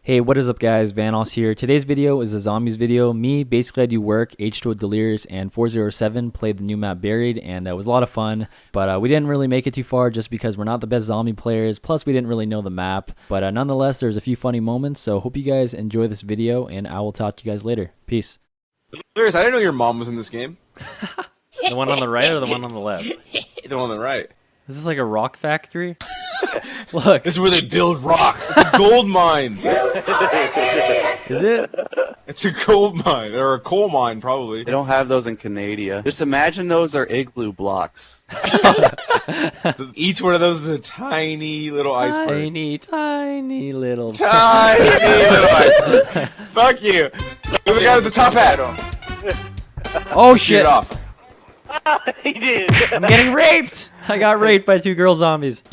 Hey, what is up guys, Vanoss here. Today's video is a zombies video. Basically I do work, H2O Delirious, and 407 played the new map Buried, and it was a lot of fun. But we didn't really make it too far just because we're not the best zombie players, plus we didn't really know the map. But nonetheless, there's a few funny moments, so hope you guys enjoy this video, and I will talk to you guys later. Peace. Delirious, I didn't know your mom was in this game. The one on the right or the one on the left? The one on the right. Is this like a rock factory? Look. This is where they build rocks. It's a gold mine. Is it? It's a gold mine, or a coal mine, probably. They don't have those in Canada. Just imagine those are igloo blocks. Each one of those is a tiny little iceberg. Tiny little. Tiny little iceberg. Fuck you. Look, the guy with the top hat. Oh shit! Off. He did. I'm getting raped! I got raped by 2 girl zombies.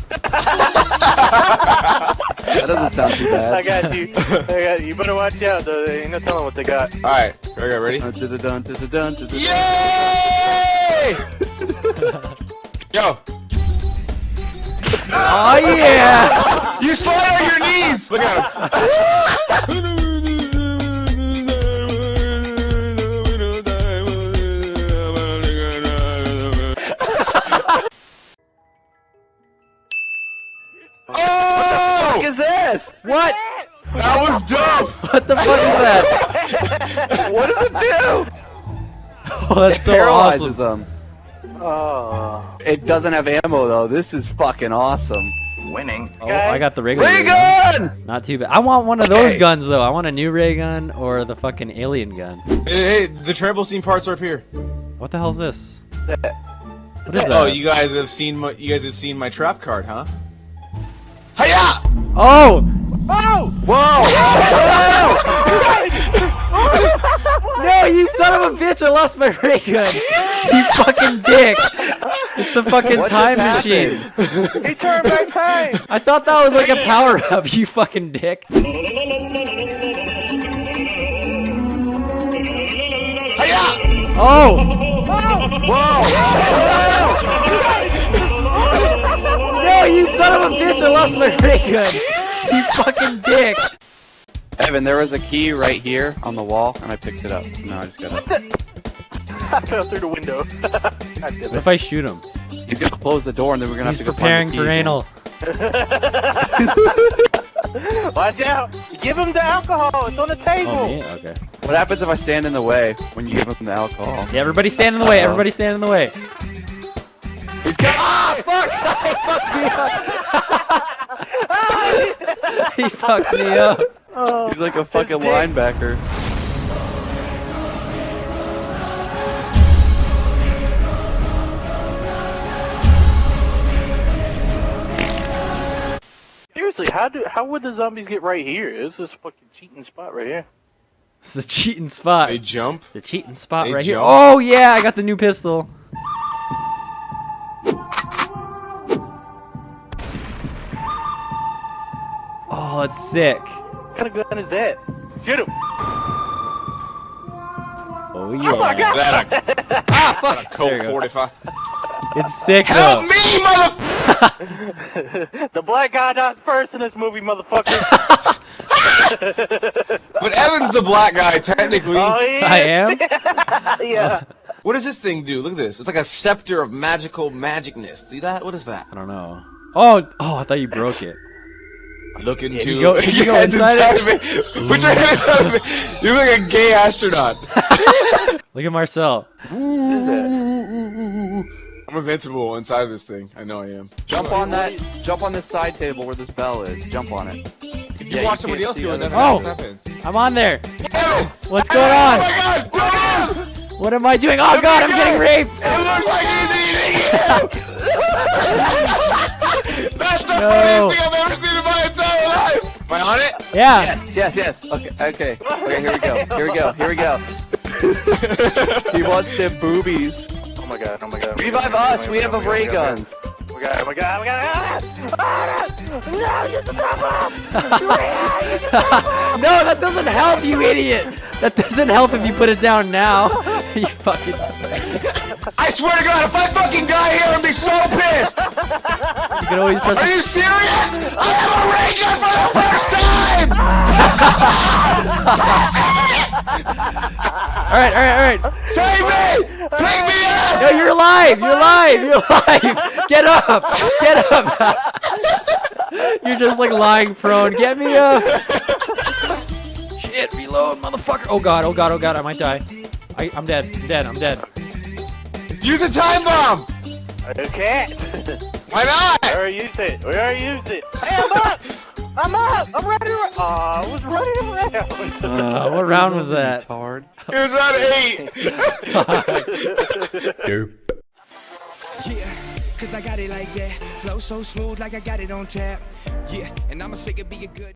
That doesn't sound too bad. I got you. I got you. You better watch out though. They ain't no telling what they got. Alright, ready? Yay! Yo! Oh yeah! You slide on your knees! Look at him! What is this? What? That was dope! What the fuck is that? What does it do? Oh, that's so Paralyzes awesome. them. Oh. It doesn't have ammo though. This is fucking awesome. Winning. Oh, I got the regular Ray gun. gun! Not too bad. I want one of those guns though. I want a new ray gun or the fucking alien gun. Hey, the trampoline parts are up here. What the hell's this? What is that? Oh, you guys have seen my trap card, huh? Hiya! Oh! Oh! Whoa! No, you son of a bitch! I lost my ray gun. You fucking dick! It's the fucking What time just machine. He turned back time. I thought that was like a power up. You fucking dick. Hiya! Oh! Whoa! No, you son of a bitch! I lost my ray gun. You fucking dick. Evan, there was a key right here on the wall, and I picked it up. So now I just gotta. I fell through the window. What if I shoot him? He's gonna close the door, and then we're gonna He's have to go preparing find the key for again. anal. Watch out! Give him the alcohol. It's on the table. Oh, me? Okay. What happens if I stand in the way when you give him the alcohol? Yeah, everybody stand in the way. Everybody stand in the way. He's got. Ah, fuck! He fucked me up. Oh, He's like a fucking dick. linebacker. Seriously, how would the zombies get right here? This is a fucking cheating spot right here. This is a cheating spot. They jump. It's a cheating spot They right here. jump. Oh yeah, I got the new pistol. Oh, that's sick. What kind of gun is that? Shoot him! Oh yeah. Oh my god! That Ah, fuck. a Colt There you go. 45. It's sick Help though. me, mother! The black guy died first in this movie, motherfucker. But Evan's the black guy, technically. Oh, he is. I am? Yeah. What does this thing do? Look at this. It's like a scepter of magical magicness. See that? What is that? I don't know. Oh, I thought you broke it. Look into Can you go your head's inside it? of me. Put your head inside of me. You look like a gay astronaut. Look at Marcel. I'm invincible inside of this thing. I know I am. Jump on that. Jump on this side table where this bell is. Jump on it. If you Yeah, watch you somebody else can't see do it, then other- nothing happens. I'm on there. Evan! What's going Oh on? my god! Run! What am I doing? Oh god, I'm getting raped. It looks like he's eating you! That's the No. funniest thing I've ever seen in my entire life! Am I on it? Yeah. Yes. Okay, here we go. He wants them boobies. Oh my god, oh my god. Revive us, we have a ray guns. Oh my god. No, you stop him! No, that doesn't help, you idiot. That doesn't help if you put it down now. You fucking. I swear to god, if I fucking die here, I'd be so pissed! You can always press. Are you serious? I have a ray gun for the first time! Alright, alright, alright. Save me! Pick me up! No, you're alive! You're alive! You're alive! Get up! Get up! You're just like lying prone. Get me up! Shit, reload, motherfucker! Oh god, oh god, oh god, I might die. I'm dead. I'm dead. I'm dead. Use a time bomb! Okay. Why not? We already used it. We already used it. Hey, I'm up! I'm up! I'm running around. I was running around. What round was that? Hard. It was around 8. Nope. Yeah, cause I got it like that. Flow so smooth like I got it on tap. Yeah, and I'ma say it be a good